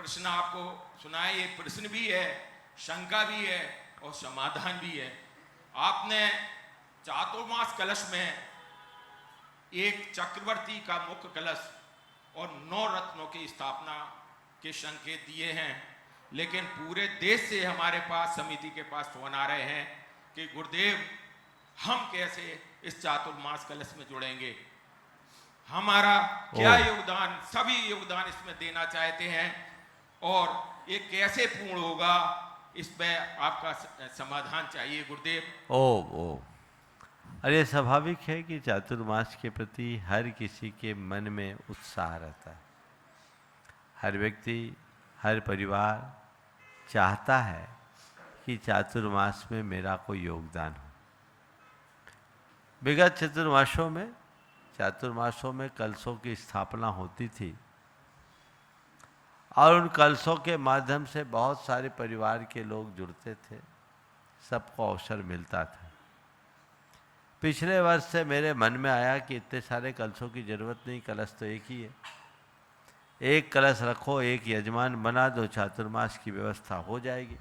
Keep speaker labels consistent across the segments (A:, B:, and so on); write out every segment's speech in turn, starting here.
A: प्रश्न आपको सुनाए, ये प्रश्न भी है, शंका भी है और समाधान भी है। आपने चातुर्मास कलश में एक चक्रवर्ती का मुख्य कलश और 9 रत्नों की स्थापना के संकेत दिए हैं, लेकिन पूरे देश से हमारे पास समिति के पास फोन आ रहे हैं कि गुरुदेव हम कैसे इस चातुर्मास कलश में जुड़ेंगे, हमारा क्या योगदान, सभी योगदान इसमें देना चाहते हैं और ये कैसे पूर्ण होगा, इस पे आपका समाधान चाहिए गुरुदेव।
B: अरे स्वाभाविक है कि चातुर्मास के प्रति हर किसी के मन में उत्साह रहता है। हर व्यक्ति, हर परिवार चाहता है कि चातुर्मास में मेरा कोई योगदान हो। विगत चातुर्मासों में कलशों की स्थापना होती थी और उन कलशों के माध्यम से बहुत सारे परिवार के लोग जुड़ते थे, सबको अवसर मिलता था। पिछले वर्ष से मेरे मन में आया कि इतने सारे कलशों की जरूरत नहीं, कलश तो एक ही है, एक कलश रखो, एक यजमान बना दो, चातुर्मास की व्यवस्था हो जाएगी।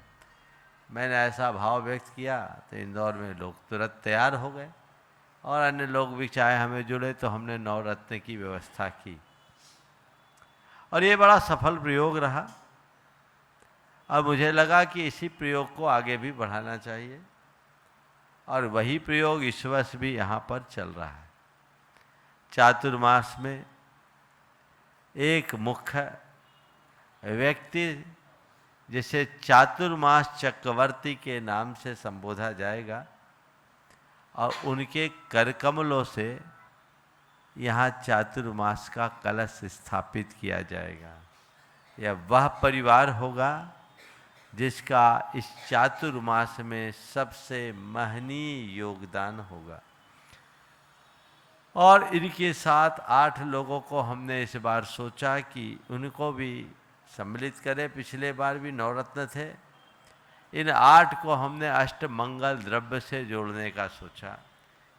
B: मैंने ऐसा भाव व्यक्त किया तो इंदौर में लोग तुरंत तैयार हो गए और अन्य लोग भी चाहे हमें जुड़े, तो हमने 9 रत्न की व्यवस्था की और ये बड़ा सफल प्रयोग रहा। और मुझे लगा कि इसी प्रयोग को आगे भी बढ़ाना चाहिए और वही प्रयोग इस वर्ष भी यहाँ पर चल रहा है। चातुर्मास में एक मुख्य व्यक्ति जिसे चातुर्मास चक्रवर्ती के नाम से संबोधा जाएगा और उनके करकमलों से यहाँ चातुर्मास का कलश स्थापित किया जाएगा। यह वह परिवार होगा जिसका इस चातुर्मास में सबसे महनीय योगदान होगा। और इनके साथ 8 लोगों को हमने इस बार सोचा कि उनको भी सम्मिलित करें। पिछले बार भी 9 रत्न थे, इन 8 को हमने अष्टमंगल द्रव्य से जोड़ने का सोचा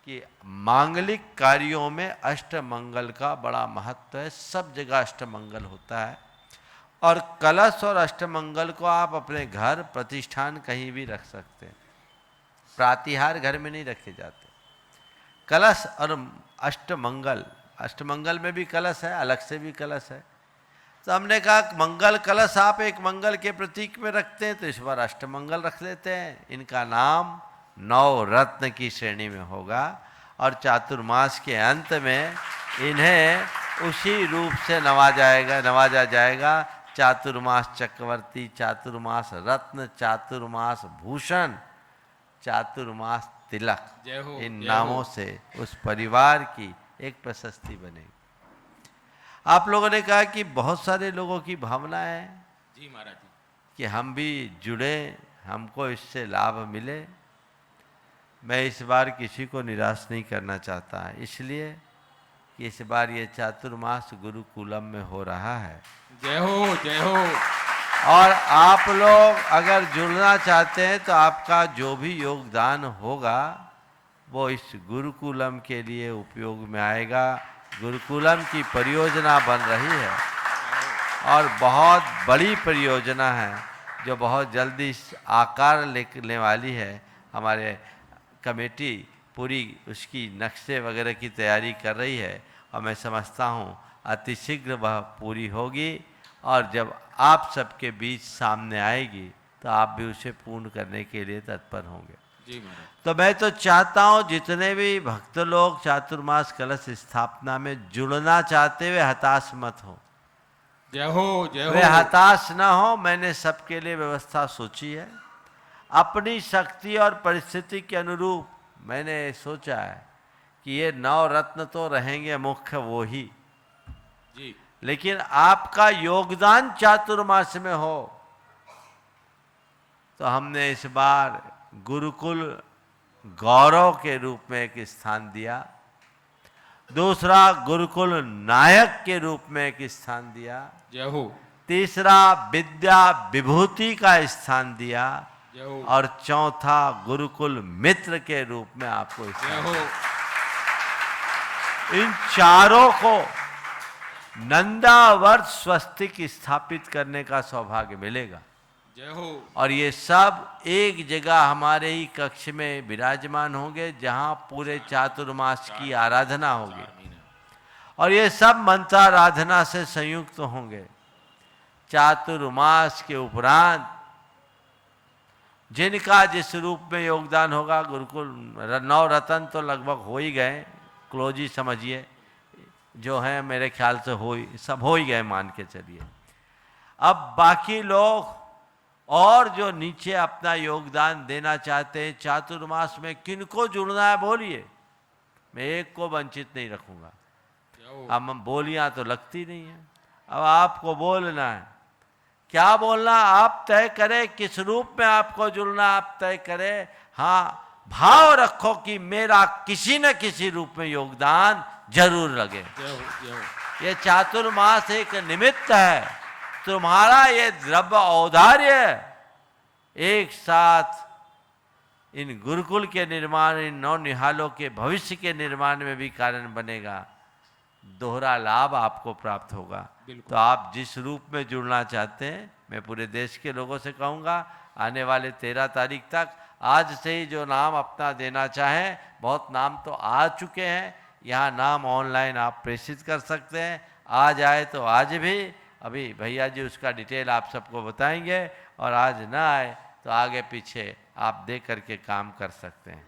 B: कि मांगलिक कार्यों में अष्टमंगल का बड़ा महत्व है, सब जगह अष्टमंगल होता है और कलश और अष्टमंगल को आप अपने घर, प्रतिष्ठान कहीं भी रख सकते हैं। प्रातिहार घर में नहीं रखे जाते। कलश और अष्टमंगल में भी कलश है, अलग से भी कलश है। तो हमने कहा मंगल कलश आप एक मंगल के प्रतीक में रखते हैं, तो इस बार अष्टमंगल रख लेते हैं। इनका नाम 9 रत्न की श्रेणी में होगा और चातुर्मास के अंत में इन्हें उसी रूप से नवाजा जाएगा। चातुर्मास चक्रवर्ती, चातुर्मास रत्न, चातुर्मास भूषण, चातुर्मास तिलक, इन नामों से उस परिवार की एक प्रशस्ति बनेगी। आप लोगों ने कहा कि बहुत सारे लोगों की भावना है
A: जी महाराज जी
B: कि हम भी जुड़े, हमको इससे लाभ मिले। मैं इस बार किसी को निराश नहीं करना चाहता, इसलिए कि इस बार ये चातुर्मास गुरुकुलम में हो रहा है।
A: जय हो, जय हो।
B: और आप लोग अगर जुड़ना चाहते हैं तो आपका जो भी योगदान होगा वो इस गुरुकुलम के लिए उपयोग में आएगा। गुरुकुलम की परियोजना बन रही है और बहुत बड़ी परियोजना है जो बहुत जल्दी आकार लेने वाली है। हमारे कमेटी पूरी उसकी नक्शे वगैरह की तैयारी कर रही है और मैं समझता हूँ अतिशीघ्र वह पूरी होगी और जब आप सबके बीच सामने आएगी तो आप भी उसे पूर्ण करने के लिए तत्पर होंगे।
A: जी महाराज।
B: तो मैं तो चाहता हूँ जितने भी भक्त लोग चातुर्मास कलश स्थापना में जुड़ना चाहते हुए हताश मत हो।
A: जय हो, जय हो।
B: वे हताश ना हो। मैंने सबके लिए व्यवस्था सोची है, अपनी शक्ति और परिस्थिति के अनुरूप मैंने सोचा है कि ये 9 रत्न तो रहेंगे मुख्य वो ही
A: जी,
B: लेकिन आपका योगदान चातुर्मास में हो तो हमने इस बार गुरुकुल गौरव के रूप में एक स्थान दिया, दूसरा गुरुकुल नायक के रूप में एक स्थान दिया,
A: जय हो,
B: तीसरा विद्या विभूति का स्थान दिया
A: जय हो,
B: और चौथा गुरुकुल मित्र के रूप में आपको
A: जय हो।
B: इन चारों को नंदावर्त स्वस्तिक स्थापित करने का सौभाग्य मिलेगा।
A: जय हो।
B: और ये सब एक जगह हमारे ही कक्ष में विराजमान होंगे, जहाँ पूरे चातुर्मास की आराधना होगी। और ये सब मंत्राराधना से संयुक्त होंगे। चातुर्मास के उपरांत जिनका जिस रूप में योगदान होगा, गुरुकुल 9 रतन तो लगभग हो ही गए, क्लोज ही समझिए, जो हैं मेरे ख्याल से सब हो ही गए, मान के चलिए। अब बाकी लोग और जो नीचे अपना योगदान देना चाहते हैं चातुर्मास में, किनको जुड़ना है बोलिए, मैं एक को वंचित नहीं रखूंगा। अब बोलियां तो लगती नहीं है, अब आपको बोलना है। क्या बोलना आप तय करें, किस रूप में आपको जुड़ना आप तय करें। हाँ, भाव रखो कि मेरा किसी न किसी रूप में योगदान जरूर लगे। ये चातुर्मास एक निमित्त है, तुम्हारा ये द्रव्य औदार्य एक साथ इन गुरुकुल के निर्माण, इन 9 निहालों के भविष्य के निर्माण में भी कारण बनेगा। दोहरा लाभ आपको प्राप्त होगा। तो आप जिस रूप में जुड़ना चाहते हैं, मैं पूरे देश के लोगों से कहूँगा, आने वाले 13 तारीख तक आज से ही जो नाम अपना देना चाहें, बहुत नाम तो आ चुके हैं, यहाँ नाम ऑनलाइन आप प्रेषित कर सकते हैं। आज आए तो आज भी, अभी भैया जी उसका डिटेल आप सबको बताएंगे, और आज ना आए तो आगे पीछे आप दे करके काम कर सकते हैं।